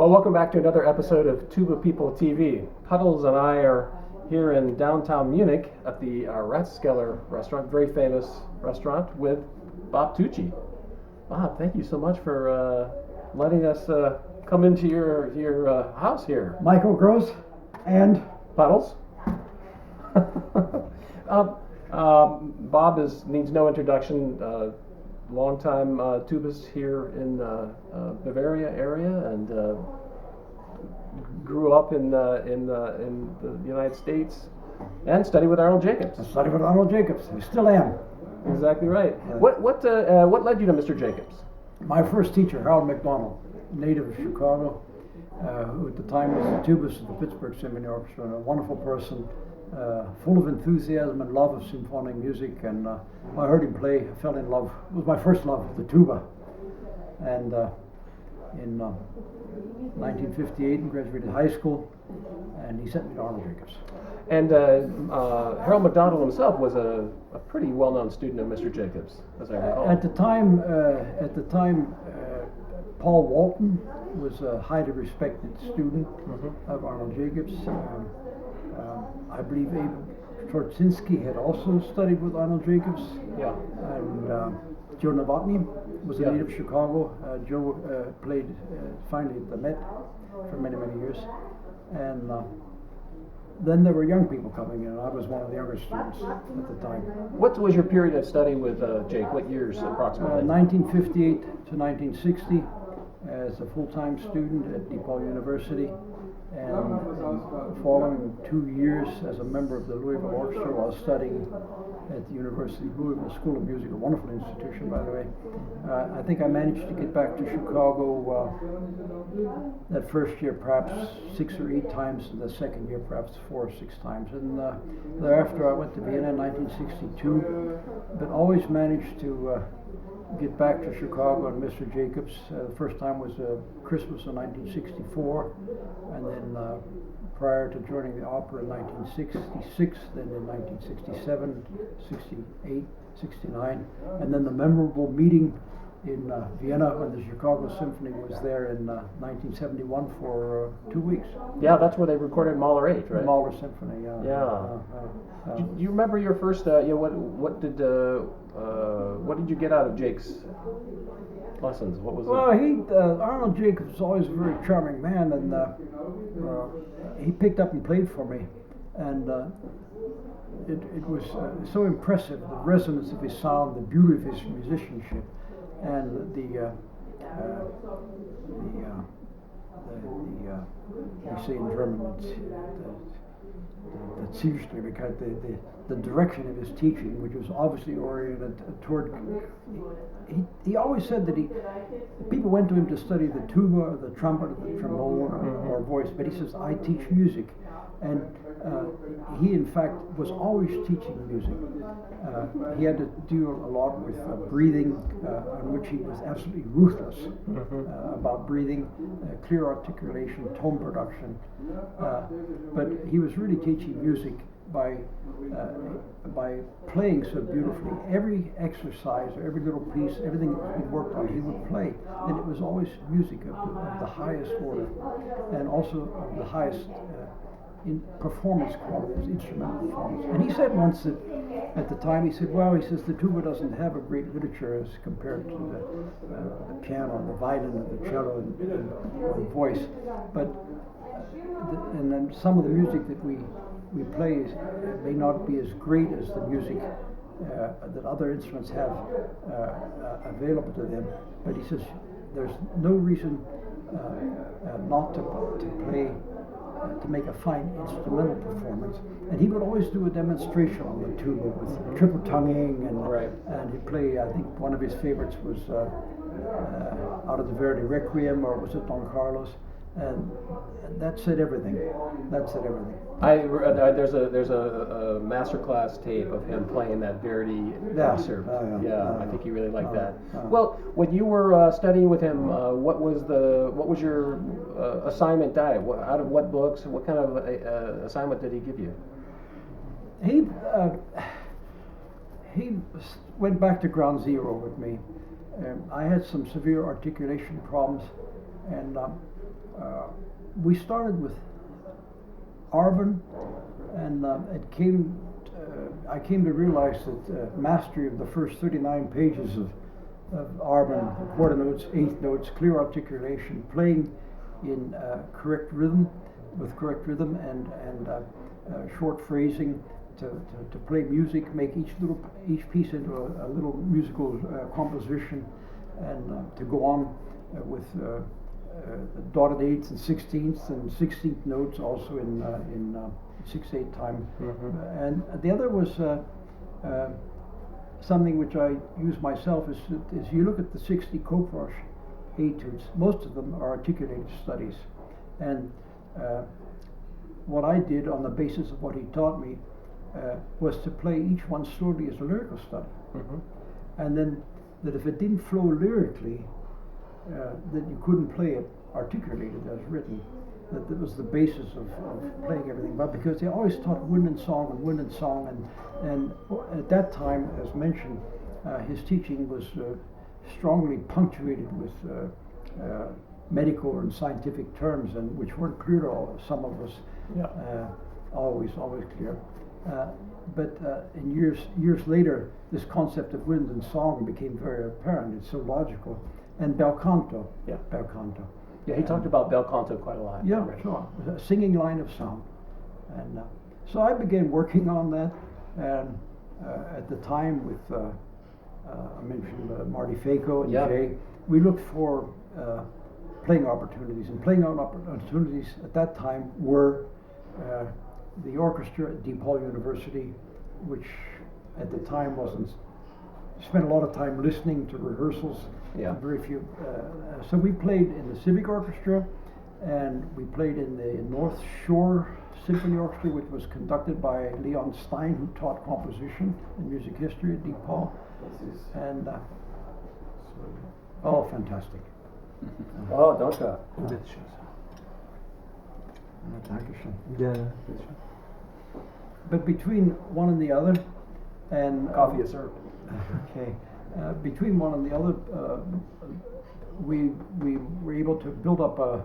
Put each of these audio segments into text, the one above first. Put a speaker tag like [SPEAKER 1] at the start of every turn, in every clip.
[SPEAKER 1] Well, welcome back to another episode of Tuba People TV. Puddles and I are here in downtown Munich at the Rathskeller restaurant, very famous restaurant, with Bob Tucci. Bob, thank you so much for letting us come into your house here.
[SPEAKER 2] Michael Gross and
[SPEAKER 1] Puddles. Bob needs no introduction. Longtime tubist here in Bavaria area, and grew up in the United States, and studied with Arnold Jacobs.
[SPEAKER 2] I studied with Arnold Jacobs. I still am.
[SPEAKER 1] Exactly right. What led you to Mr. Jacobs?
[SPEAKER 2] My first teacher, Harold McDonald, native of Chicago, who at the time was the tubist of the Pittsburgh Symphony Orchestra, and a wonderful person, full of enthusiasm and love of symphonic music. And I heard him play, I fell in love. It was my first love, the tuba. And in 1958, I graduated high school, and he sent me to Arnold Jacobs.
[SPEAKER 1] And Harold McDonald himself was a pretty well-known student of Mr. Jacobs, as I recall.
[SPEAKER 2] At the time, Paul Walton was a highly respected student of Arnold Jacobs. I believe Abe Torczynski had also studied with Arnold Jacobs.
[SPEAKER 1] Yeah.
[SPEAKER 2] And Joe Novotny was a native of Chicago. Joe played finally at the Met for many, many years. And then there were young people coming in. I was one of the younger students at the time.
[SPEAKER 1] What was your period of study with Jake? What years approximately?
[SPEAKER 2] 1958 to 1960 as a full-time student at DePaul University. And following 2 years as a member of the Louisville Orchestra while studying at the University of Louisville School of Music, a wonderful institution, by the way. I think I managed to get back to Chicago that first year perhaps 6 or 8 times, and the second year perhaps 4 or 6 times. And thereafter I went to Vienna in 1962, but always managed to get back to Chicago and Mr. Jacobs. The first time was Christmas of 1964, and then prior to joining the opera in 1966, then in 1967, 68, 69, and then the memorable meeting in Vienna when the Chicago Symphony was there in 1971 for 2 weeks.
[SPEAKER 1] Yeah, that's where they recorded Mahler 8, right?
[SPEAKER 2] Mahler Symphony, yeah.
[SPEAKER 1] Yeah. Do you remember your first? What did you get out of Jake's lessons? What was it?
[SPEAKER 2] Well, Arnold Jacobs was always a very charming man, and he picked up and played for me, and it was so impressive, the resonance of his sound, the beauty of his musicianship, and you say in German, it's usually because the direction of his teaching, which was obviously oriented toward, he always said that people went to him to study the tuba or the trumpet or the trombone or voice, but he says, I teach music. And he in fact was always teaching music. He had to deal a lot with breathing, on which he was absolutely ruthless about breathing, clear articulation, tone production. But he was really teaching music by playing so beautifully. Every exercise, or every little piece, everything that he worked on, he would play, and it was always music of the highest order, and also of the highest in performance qualities, instrumental performance. And he said once that at the time, he said, well, he says the tuba doesn't have a great literature as compared to the piano, the violin, the cello, and the voice, but and then some of the music that we play may not be as great as the music that other instruments have available to them. But he says there's no reason not to play, to make a fine instrumental performance. And he would always do a demonstration on the tuba with triple tonguing, and he'd play, I think one of his favorites was out of the Verdi Requiem, or was it Don Carlos? And that said everything. That said everything.
[SPEAKER 1] There's a masterclass tape of him playing that Verdi excerpt. I think you really liked that. Well, when you were studying with him, what was your assignment diet? Out of what books? What kind of assignment did he give you?
[SPEAKER 2] He went back to ground zero with me. I had some severe articulation problems, and we started with Arban, and I came to realize that mastery of the first 39 pages of Arban, quarter notes, eighth notes, clear articulation, playing in correct rhythm, and short phrasing, to play music, make each piece into a little musical composition, and to go on with dotted eighths and sixteenths and 16th notes also in 6/8 time.
[SPEAKER 1] Mm-hmm.
[SPEAKER 2] And the other was something which I use myself is you look at the 60 Kopprasch etudes, most of them are articulated studies, and what I did on the basis of what he taught me was to play each one slowly as a lyrical study.
[SPEAKER 1] Mm-hmm.
[SPEAKER 2] And then that if it didn't flow lyrically, that you couldn't play it articulated as written. That was the basis of playing everything. But because they always taught wind and song, and at that time, as mentioned, his teaching was strongly punctuated with medical and scientific terms, and which weren't clear to some of us.
[SPEAKER 1] Yeah.
[SPEAKER 2] Always clear. But in years later, this concept of wind and song became very apparent. It's so logical. And bel canto.
[SPEAKER 1] Yeah.
[SPEAKER 2] Bel canto.
[SPEAKER 1] Yeah, he talked about bel canto quite a lot.
[SPEAKER 2] Yeah,
[SPEAKER 1] Right.
[SPEAKER 2] sure. A singing line of sound. And so I began working on that. And at the time with, I mentioned Marty Faco and
[SPEAKER 1] Yeah.
[SPEAKER 2] Jay, we looked for playing opportunities. And playing opportunities at that time were the orchestra at DePaul University, which at the time spent a lot of time listening to rehearsals.
[SPEAKER 1] Yeah.
[SPEAKER 2] Very few. So we played in the Civic Orchestra, and we played in the North Shore Symphony Orchestra, which was conducted by Leon Stein, who taught composition and music history at DePaul. And fantastic.
[SPEAKER 1] Oh, danke.
[SPEAKER 2] Dankeschön.
[SPEAKER 3] Yeah.
[SPEAKER 2] But between one and the other, and
[SPEAKER 1] Coffee is served.
[SPEAKER 2] okay, between one and the other, we were able to build up a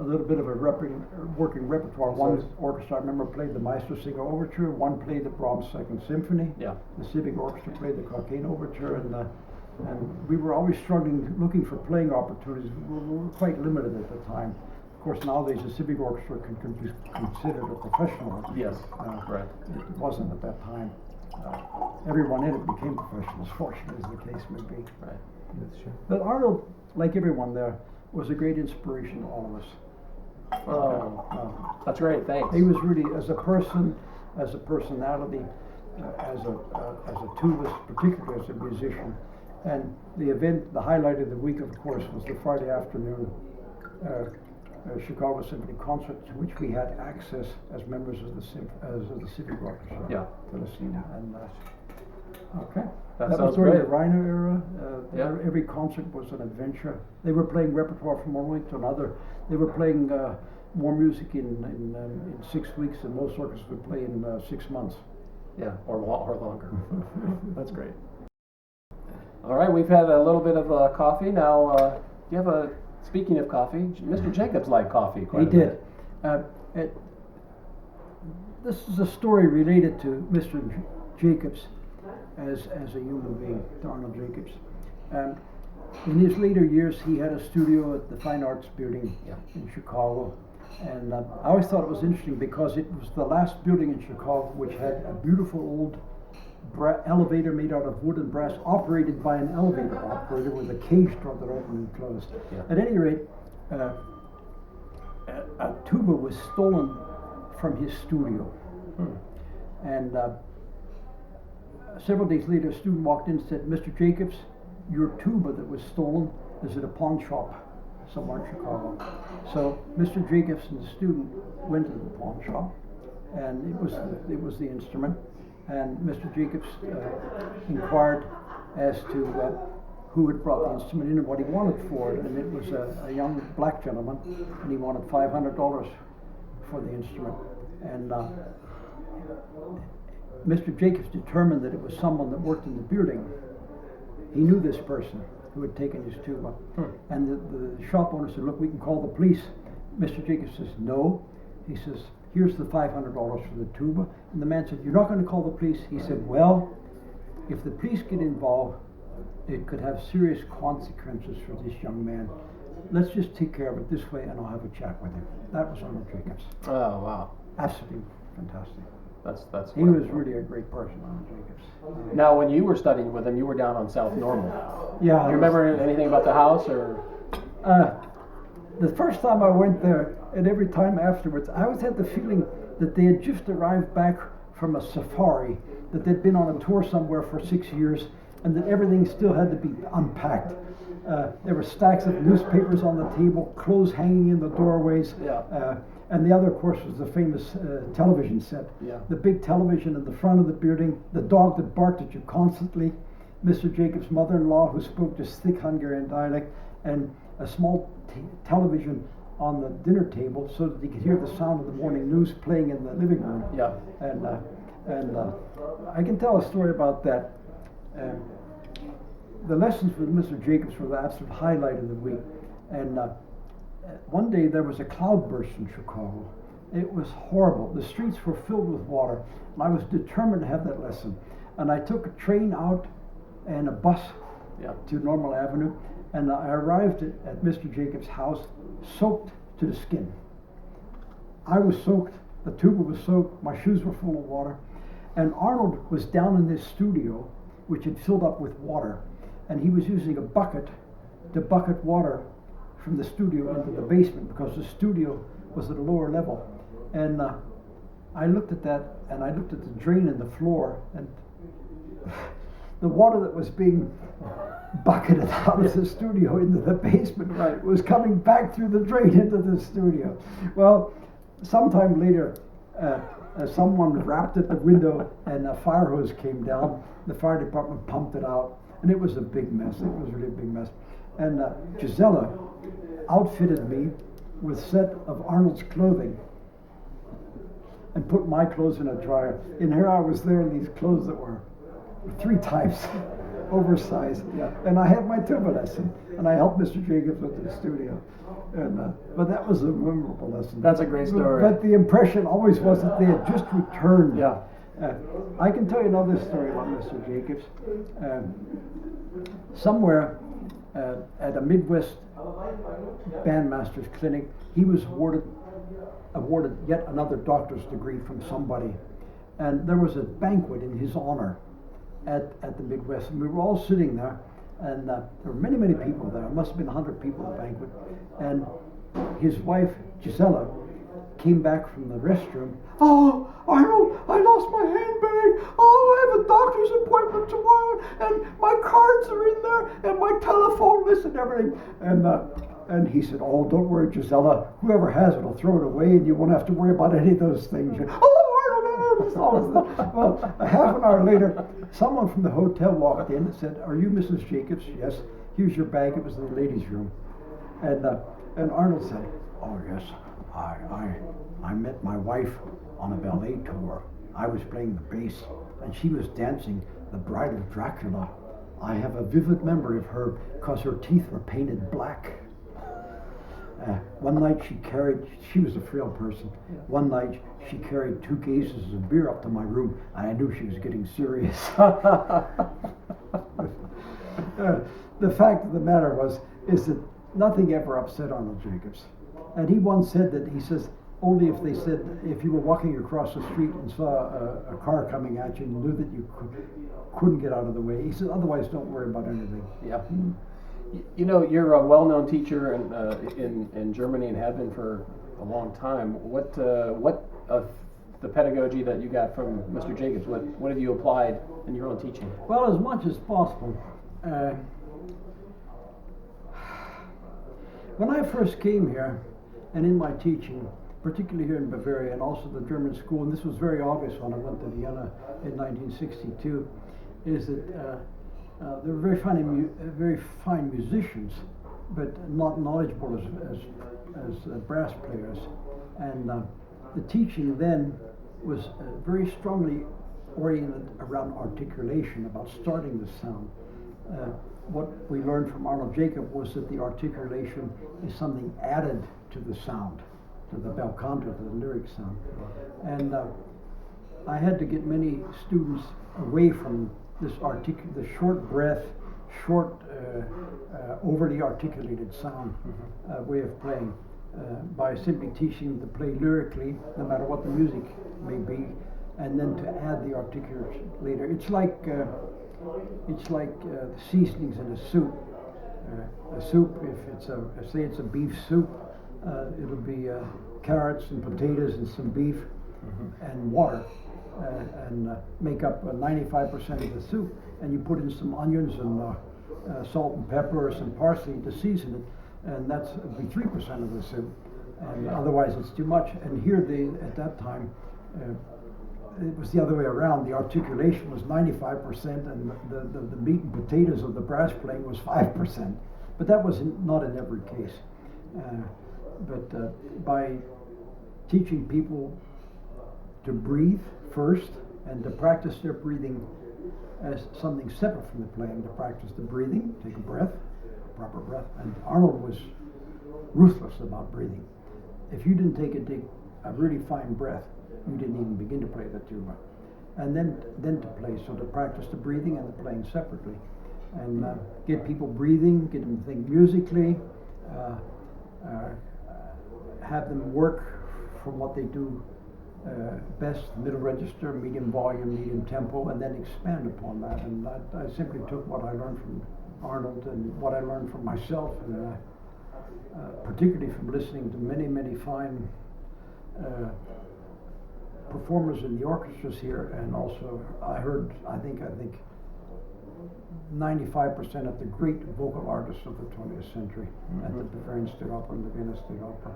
[SPEAKER 2] little bit of a working repertoire. One orchestra, I remember, played the Meistersinger Overture. One played the Brahms Second Symphony.
[SPEAKER 1] Yeah.
[SPEAKER 2] The Civic Orchestra played the Cockaigne Overture, and we were always struggling, looking for playing opportunities. We were quite limited at the time. Of course, nowadays the Civic Orchestra can be considered a professional.
[SPEAKER 1] Yes. Right.
[SPEAKER 2] It wasn't at that time. Everyone in it became professionals, fortunately, as the case may be.
[SPEAKER 1] Right.
[SPEAKER 3] That's true.
[SPEAKER 2] But Arnold, like everyone there, was a great inspiration to all of us.
[SPEAKER 1] Oh, that's great. Thanks.
[SPEAKER 2] He was really, as a person, as a personality, as a tubist, particularly as a musician. And the event, the highlight of the week, of course, was the Friday afternoon Chicago Symphony concert, to which we had access as members of the Civic Orchestra.
[SPEAKER 1] Yeah.
[SPEAKER 2] To listen. And okay.
[SPEAKER 1] That
[SPEAKER 2] was
[SPEAKER 1] sounds
[SPEAKER 2] during
[SPEAKER 1] great.
[SPEAKER 2] the Reiner era.
[SPEAKER 1] Yeah.
[SPEAKER 2] Every concert was an adventure. They were playing repertoire from one week to another. They were playing more music in 6 weeks, and most orchestras would play in 6 months.
[SPEAKER 1] Yeah, or longer. That's great. All right, we've had a little bit of coffee. Now, do you have speaking of coffee, Mr. Jacobs liked coffee quite a bit.
[SPEAKER 2] He did. This is a story related to Mr. Jacobs as a human being, to Arnold Jacobs. In his later years, he had a studio at the Fine Arts Building in Chicago. And I always thought it was interesting because it was the last building in Chicago which had a beautiful old elevator made out of wood and brass, operated by an elevator operator with a cage door that opened and closed.
[SPEAKER 1] Yeah.
[SPEAKER 2] At any rate, a tuba was stolen from his studio. And several days later, a student walked in and said, "Mr. Jacobs, your tuba that was stolen is at a pawn shop somewhere in Chicago." So Mr. Jacobs and the student went to the pawn shop, and it was the instrument. And Mr. Jacobs inquired as to who had brought the instrument in and what he wanted for it. And it was a young black gentleman, and he wanted $500 for the instrument. And Mr. Jacobs determined that it was someone that worked in the building. He knew this person who had taken his tuba. And the shop owner said, "Look, we can call the police." Mr. Jacobs says, no. He says, here's the $500 for the tuba. And the man said, you're not going to call the police? He said, well, if the police get involved, it could have serious consequences for this young man. Let's just take care of it this way, and I'll have a chat with him. That was Arnold Jacobs.
[SPEAKER 1] Oh, wow.
[SPEAKER 2] Absolutely fantastic.
[SPEAKER 1] That's
[SPEAKER 2] He was really a great person, Arnold Jacobs.
[SPEAKER 1] Now, when you were studying with him, you were down on South Normal.
[SPEAKER 2] Yeah.
[SPEAKER 1] Do you remember anything about the house, or?
[SPEAKER 2] The first time I went there, and every time afterwards, I always had the feeling that they had just arrived back from a safari, that they'd been on a tour somewhere for 6 years, and that everything still had to be unpacked. There were stacks of newspapers on the table, clothes hanging in the doorways.
[SPEAKER 1] Yeah.
[SPEAKER 2] And the other, of course, was the famous television set.
[SPEAKER 1] Yeah.
[SPEAKER 2] The big television in the front of the building, the dog that barked at you constantly, Mr. Jacobs' mother-in-law who spoke just thick Hungarian dialect, and a small television on the dinner table so that you could hear the sound of the morning news playing in the living room.
[SPEAKER 1] Yeah.
[SPEAKER 2] And I can tell a story about that. The lessons with Mr. Jacobs were the absolute highlight of the week. And one day there was a cloudburst in Chicago. It was horrible. The streets were filled with water. And I was determined to have that lesson. And I took a train out and a bus to Normal Avenue. And I arrived at Mr. Jacobs' house soaked to the skin. I was soaked, the tuba was soaked, my shoes were full of water. And Arnold was down in his studio, which had filled up with water. And he was using a bucket to bucket water from the studio into the basement because the studio was at a lower level. And I looked at that, and I looked at the drain in the floor, and the water that was being bucketed out of the studio into the basement was coming back through the drain into the studio. Well, sometime later, someone rapped at the window, and a fire hose came down. The fire department pumped it out, and it was a big mess. It was really a big mess. And Gisela outfitted me with a set of Arnold's clothing and put my clothes in a dryer. And here I was there in these clothes that were 3 times oversized.
[SPEAKER 1] Yeah.
[SPEAKER 2] And I had my tuba lesson, and I helped Mr. Jacobs with the studio. And but that was a memorable lesson.
[SPEAKER 1] That's a great story.
[SPEAKER 2] But the impression always was that they had just returned.
[SPEAKER 1] Yeah.
[SPEAKER 2] I can tell you another story about Mr. Jacobs. Somewhere at a Midwest bandmaster's clinic, he was awarded yet another doctor's degree from somebody. And there was a banquet in his honor at the Midwest. And we were all sitting there, and there were many, many people there. There must have been 100 people at the banquet. And his wife, Gisela, came back from the restroom. Oh, Arnold, I lost my handbag. Oh, I have a doctor's appointment tomorrow, and my cards are in there, and my telephone list and everything. And he said, oh, don't worry, Gisela. Whoever has it will throw it away, and you won't have to worry about any of those things. Well, a half an hour later, someone from the hotel walked in and said, are you Mrs. Jacobs? Yes. Here's your bag. It was in the ladies' room. And Arnold said, oh, yes. I met my wife on a ballet tour. I was playing the bass, and she was dancing the Bride of Dracula. I have a vivid memory of her because her teeth were painted black. One night she was a frail person. One night she carried 2 cases of beer up to my room, and I knew she was getting serious. The fact of the matter is that nothing ever upset Arnold Jacobs. And he once said that, he says, only if they said, if you were walking across the street and saw a car coming at you and knew that you couldn't get out of the way, he said, otherwise don't worry about anything.
[SPEAKER 1] Yeah. You know, you're a well-known teacher in Germany and have been for a long time. What of the pedagogy that you got from Mr. Jacobs, what have you applied in your own teaching?
[SPEAKER 2] Well, as much as possible. When I first came here, and in my teaching, particularly here in Bavaria and also the German school, and this was very obvious when I went to Vienna in 1962, is that they were very fine musicians, but not knowledgeable as brass players. And the teaching then was very strongly oriented around articulation, about starting the sound. what we learned from Arnold Jacobs was that the articulation is something added to the sound, to the bel canto, to the lyric sound. And I had to get many students away from this the short breath, short, overly articulated sound way of playing by simply teaching them to play lyrically, no matter what the music may be, and then to add the articulation later. It's like seasonings in a soup. A soup, if it's say it's a beef soup, it'll be carrots and potatoes and some beef and water, and make up 95% of the soup. And you put in some onions and salt and pepper or some parsley to season it, and that's be 3% of the soup. And otherwise, it's too much. And here, at that time, it was the other way around. The articulation was 95%, and the meat and potatoes of the brass playing was 5%. But that was not in every case. But by teaching people to breathe first and to practice their breathing as something separate from the playing, to practice the breathing, take a breath, proper breath. And Arnold was ruthless about breathing. If you didn't take a really fine breath, you didn't even begin to play the tuba. And then to play, so to practice the breathing and the playing separately. And get people breathing, get them to think musically, have them work from what they do best, middle register, medium volume, medium tempo, and then expand upon that. And I simply took what I learned from Arnold and what I learned from myself, and particularly from listening to many fine performers in the orchestras here, and also I think 95% of the great vocal artists of the 20th century at the Bavarian State Opera and the Vienna State Opera.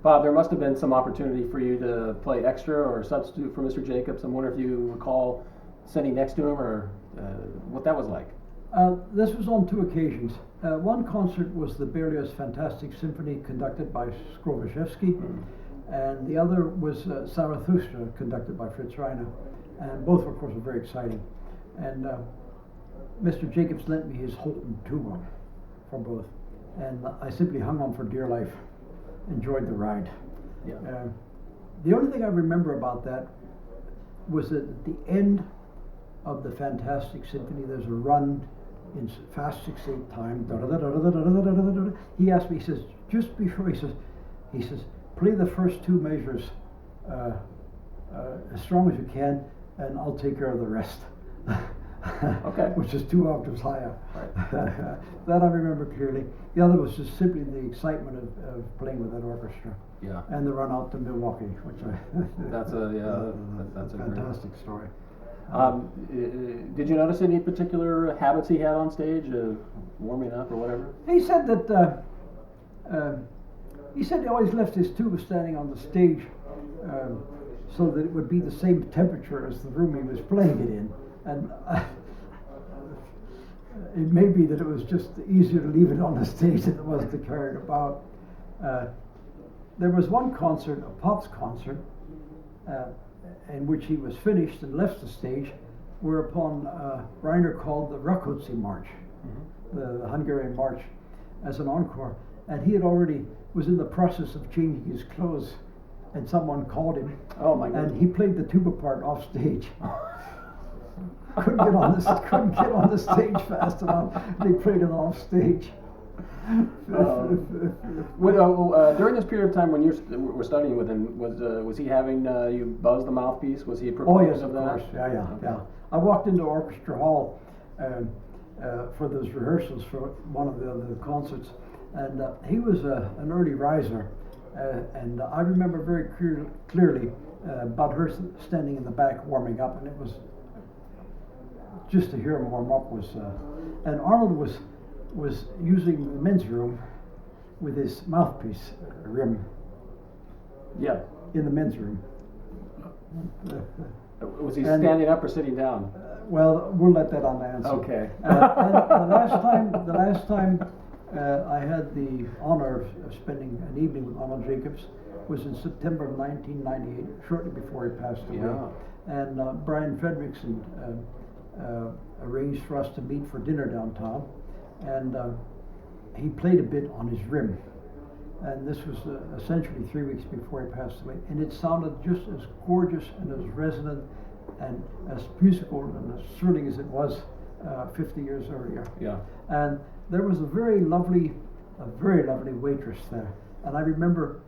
[SPEAKER 1] Bob, there must have been some opportunity for you to play extra or substitute for Mr. Jacobs. I wonder if you recall sitting next to him, or what that was like.
[SPEAKER 2] This was on two occasions. One concert was the Berlioz Fantastic Symphony conducted by Skroviszewski, and the other was Zarathustra conducted by Fritz Reiner, and both of course were very exciting. And Mr. Jacobs lent me his Holton tuba for both, and I simply hung on for dear life. Enjoyed the ride.
[SPEAKER 1] Yeah.
[SPEAKER 2] The only thing I remember about that was that at the end of the Fantastic Symphony, there's a run in fast 6/8 time. He asked me, he says, just before, he says, play the first two measures as strong as you can, and I'll take care of the rest.
[SPEAKER 1] Okay.
[SPEAKER 2] Which is 2 octaves higher.
[SPEAKER 1] Right.
[SPEAKER 2] That I remember clearly. The other was just simply the excitement of playing with that orchestra.
[SPEAKER 1] Yeah.
[SPEAKER 2] And the run out to Milwaukee, which
[SPEAKER 1] That's a
[SPEAKER 2] fantastic story.
[SPEAKER 1] Did you notice any particular habits he had on stage, warming up or whatever?
[SPEAKER 2] He said that he always left his tuba standing on the stage so that it would be the same temperature as the room he was playing it in. And it may be that it was just easier to leave it on the stage than it was to carry it about. There was one concert, a Pops concert, in which he was finished and left the stage, whereupon Reiner called the Rákóczi March, the Hungarian march, as an encore. And he had already was in the process of changing his clothes, and someone called him.
[SPEAKER 1] Oh my goodness.
[SPEAKER 2] And he played the tuba part off stage. couldn't get on the stage fast enough. They played it off stage.
[SPEAKER 1] During this period of time when you were studying with him, was he having you buzz the mouthpiece? Was he a proponent
[SPEAKER 2] yes, of
[SPEAKER 1] that?
[SPEAKER 2] course. Yeah. I walked into Orchestra Hall for those rehearsals for one of the concerts, and he was an early riser, and I remember very clearly Bud Herseth standing in the back warming up, and it was just to hear him warm up was, and Arnold was using the men's room with his mouthpiece rim.
[SPEAKER 1] Yeah.
[SPEAKER 2] In the men's room.
[SPEAKER 1] Was he standing up or sitting down?
[SPEAKER 2] Well, we'll let that unanswered.
[SPEAKER 1] Okay.
[SPEAKER 2] And the last time I had the honor of spending an evening with Arnold Jacobs was in September of 1998, shortly before he passed away.
[SPEAKER 1] Yeah.
[SPEAKER 2] And Brian Fredrickson arranged for us to meet for dinner downtown, and he played a bit on his rim. And this was essentially 3 weeks before he passed away, and it sounded just as gorgeous and as resonant and as musical and as thrilling as it was 50 years earlier.
[SPEAKER 1] Yeah.
[SPEAKER 2] And there was a very lovely waitress there, and I remember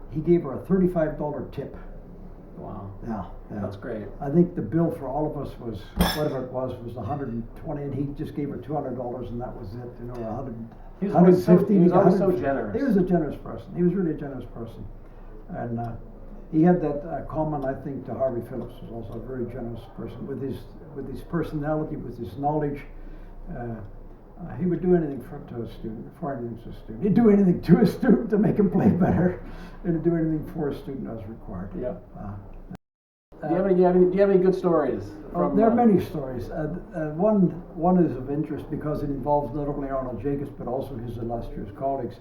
[SPEAKER 2] he gave her a $35 tip.
[SPEAKER 1] Wow.
[SPEAKER 2] Yeah,
[SPEAKER 1] That's great.
[SPEAKER 2] I think the bill for all of us was whatever it was 120, and he just gave her $200, and that was it. You know, 100.
[SPEAKER 1] He was always so generous.
[SPEAKER 2] He was a generous person. He was really a generous person, and he had that common, I think, to Harvey Phillips, was also a very generous person with his personality, with his knowledge. He would do anything to a student, for anything to a student. He'd do anything to a student to make him play better, and he'd do anything for a student as required.
[SPEAKER 1] Yeah. Do you have any good stories?
[SPEAKER 2] There are many stories. One is of interest because it involves not only Arnold Jacobs but also his illustrious colleagues.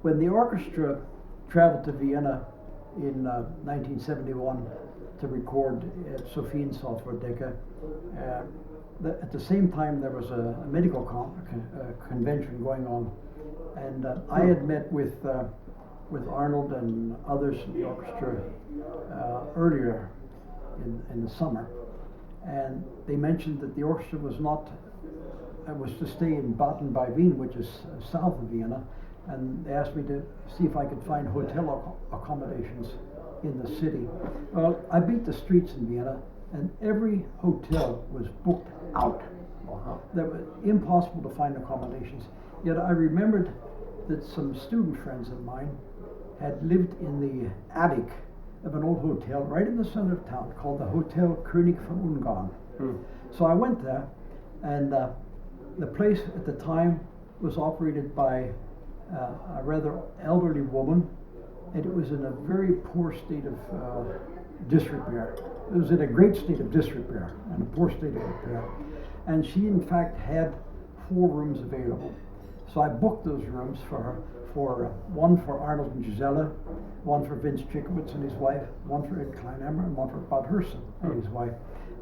[SPEAKER 2] When the orchestra traveled to Vienna in 1971 to record Sophie in Salzburg-Decke, at the same time there was a medical convention going on, and I had met with Arnold and others in the orchestra earlier in the summer, and they mentioned that the orchestra was to stay in Baden by Wien, which is south of Vienna, and they asked me to see if I could find hotel accommodations in the city. Well, I beat the streets in Vienna, and every hotel was booked out.
[SPEAKER 1] Wow.
[SPEAKER 2] That was impossible to find accommodations. Yet I remembered that some student friends of mine had lived in the attic of an old hotel right in the center of town called the Hotel König von Ungarn. So I went there, and the place at the time was operated by a rather elderly woman, and it was in a very poor state of disrepair. It was in a great state of disrepair and a poor state of repair. And she in fact had 4 rooms available. So I booked those rooms for her, one for Arnold and Gisela, one for Vince Cichowicz and his wife, one for Ed Kleinhammer, and one for Bud Herseth and his wife.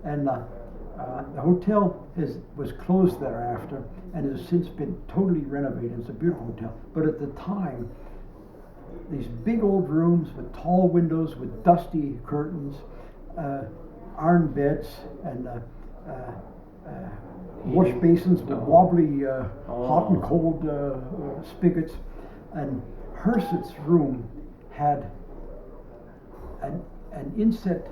[SPEAKER 2] And the hotel was closed thereafter and has since been totally renovated. It's a beautiful hotel. But at the time, these big old rooms with tall windows with dusty curtains, iron beds, and wash basins with wobbly hot and cold spigots. And Herseth's room had an inset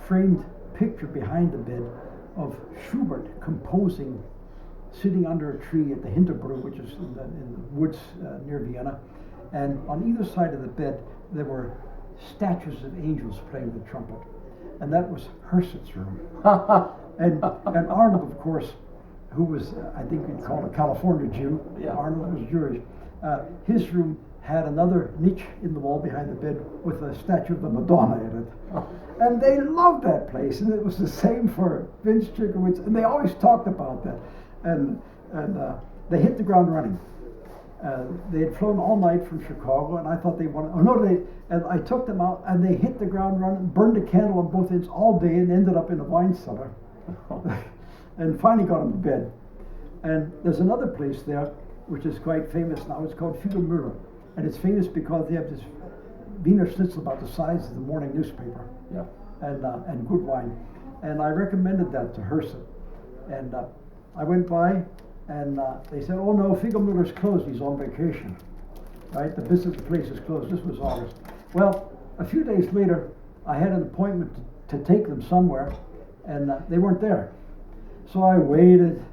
[SPEAKER 2] framed picture behind the bed of Schubert composing, sitting under a tree at the Hinterbrunn, which is in the woods near Vienna. And on either side of the bed there were statues of angels playing the trumpet, and that was Herseth's room. and Arnold, of course, who was I think we'd call a California Jew.
[SPEAKER 1] Yeah.
[SPEAKER 2] Arnold was Jewish. His room had another niche in the wall behind the bed with a statue of the Madonna in it. And they loved that place, and it was the same for Vince Cichowicz, and they always talked about that. And they hit the ground running. They had flown all night from Chicago, and I thought they wanted. And I took them out, and they hit the ground running, burned a candle on both ends all day, and ended up in a wine cellar. And finally got them to bed. And there's another place there, which is quite famous now. It's called Fiegelmüller, and it's famous because they have this Wiener Schnitzel about the size of the morning newspaper.
[SPEAKER 1] Yeah.
[SPEAKER 2] And good wine. And I recommended that to Herseth. And I went by, and they said, "Oh no, Fiegelmüller's closed. He's on vacation." Right? The business place is closed. This was August. Well, a few days later, I had an appointment to take them somewhere, and they weren't there. So I waited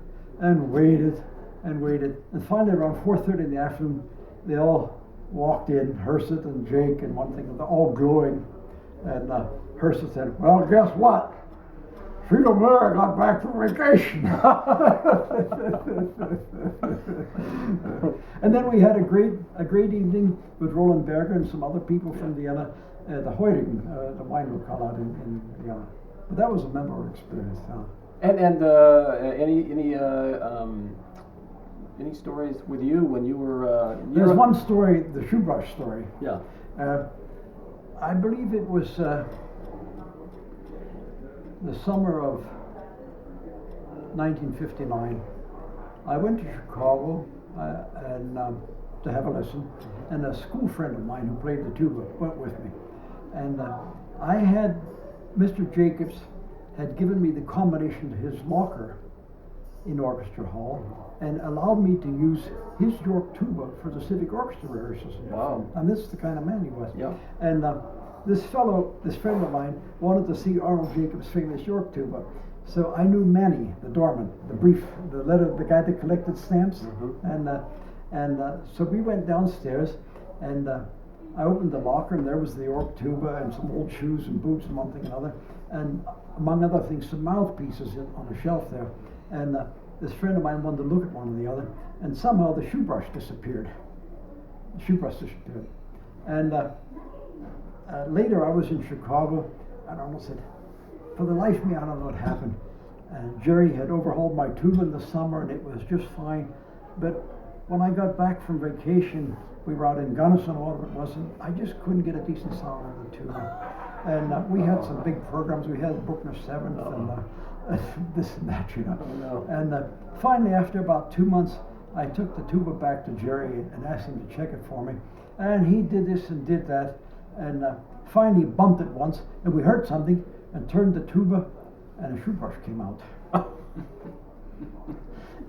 [SPEAKER 2] and waited and waited, and finally around 4:30 in the afternoon, they all walked in, Herseth and Jake and one thing, they're all glowing, and Herseth said, "Well, guess what? Fiegelmüller got back from vacation." And then we had a great evening with Roland Berger and some other people from Vienna, the Heurigen, the wine locale out in Vienna. But that was a memorable experience.
[SPEAKER 1] And any stories with you when you were?
[SPEAKER 2] There's one story, the shoebrush story.
[SPEAKER 1] Yeah.
[SPEAKER 2] I believe it was the summer of 1959, I went to Chicago and to have a lesson, and a school friend of mine who played the tuba went with me. And I had, Mr. Jacobs had given me the accommodation to his locker in Orchestra Hall and allowed me to use his York tuba for the civic orchestra rehearsals.
[SPEAKER 1] Wow.
[SPEAKER 2] And this is the kind of man he was.
[SPEAKER 1] Yeah.
[SPEAKER 2] And this friend of mine, wanted to see Arnold Jacobs' famous York tuba. So I knew Manny, the doorman, the guy that collected stamps. And so we went downstairs, and I opened the locker, and there was the York tuba and some old shoes and boots and one thing and another, and among other things, some mouthpieces on a shelf there. And this friend of mine wanted to look at one or the other, and somehow the shoe brush disappeared. And later I was in Chicago, and Arnold said, for the life of me, I don't know what happened. And Jerry had overhauled my tuba in the summer, and it was just fine. But when I got back from vacation, we were out in Gunnison, or whatever it was, and I just couldn't get a decent sound out of the tuba. And we had some big programs. We had Bruckner 7th and this and that, you know. And finally, after about 2 months, I took the tuba back to Jerry and asked him to check it for me. And he did this and did that, and finally bumped it once, and we heard something, and turned the tuba, and a shoe brush came out.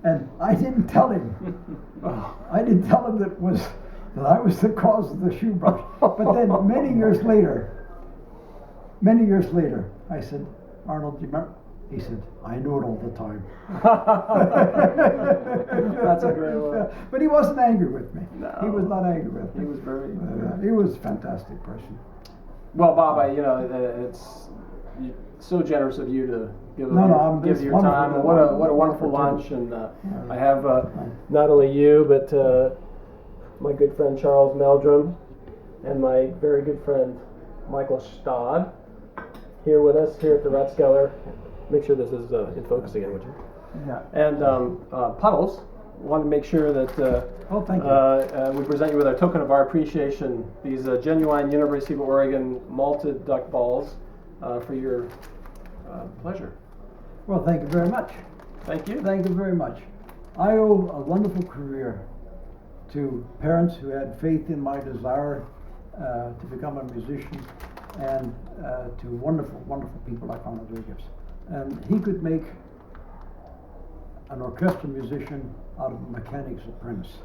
[SPEAKER 2] And I didn't tell him. I didn't tell him that I was the cause of the shoe brush. But then many years later, I said, Arnold, do you remember? He said, I know it all the time.
[SPEAKER 1] That's a great one.
[SPEAKER 2] But he wasn't angry with me.
[SPEAKER 1] No.
[SPEAKER 2] He was not angry with me.
[SPEAKER 1] He was very.
[SPEAKER 2] He was a fantastic person.
[SPEAKER 1] Well, Bob, it's so generous of you to give your time. And what a wonderful lunch. And I have not only you, but my good friend Charles Meldrum and my very good friend Michael Stad here with us here at the Rathskeller. Make sure this is in focus again, would you?
[SPEAKER 2] Yeah.
[SPEAKER 1] And Puddles, wanted to make sure that
[SPEAKER 2] thank you.
[SPEAKER 1] we present you with our token of our appreciation, these genuine University of Oregon malted duck balls for your pleasure.
[SPEAKER 2] Well, thank you very much.
[SPEAKER 1] Thank you.
[SPEAKER 2] Thank you very much. I owe a wonderful career to parents who had faith in my desire to become a musician, and to wonderful, wonderful people like Arnold Jacobs. And he could make an orchestral musician out of a mechanic's apprentice.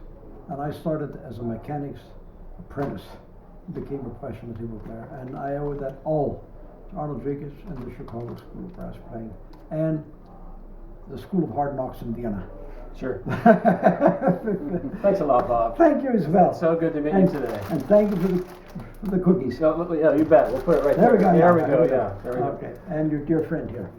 [SPEAKER 2] And I started as a mechanic's apprentice, became a professional tuba player, and I owe that all to Arnold Jacobs and the Chicago School of Brass Playing, and the School of Hard Knocks in Vienna.
[SPEAKER 1] Sure. Thanks a lot, Bob.
[SPEAKER 2] Thank you as well.
[SPEAKER 1] So good to meet you today.
[SPEAKER 2] And thank you for the cookies.
[SPEAKER 1] So, yeah, you bet. We'll put it right
[SPEAKER 2] there.
[SPEAKER 1] There we go.
[SPEAKER 2] Yeah.
[SPEAKER 1] There we go.
[SPEAKER 2] Okay. And your dear friend here.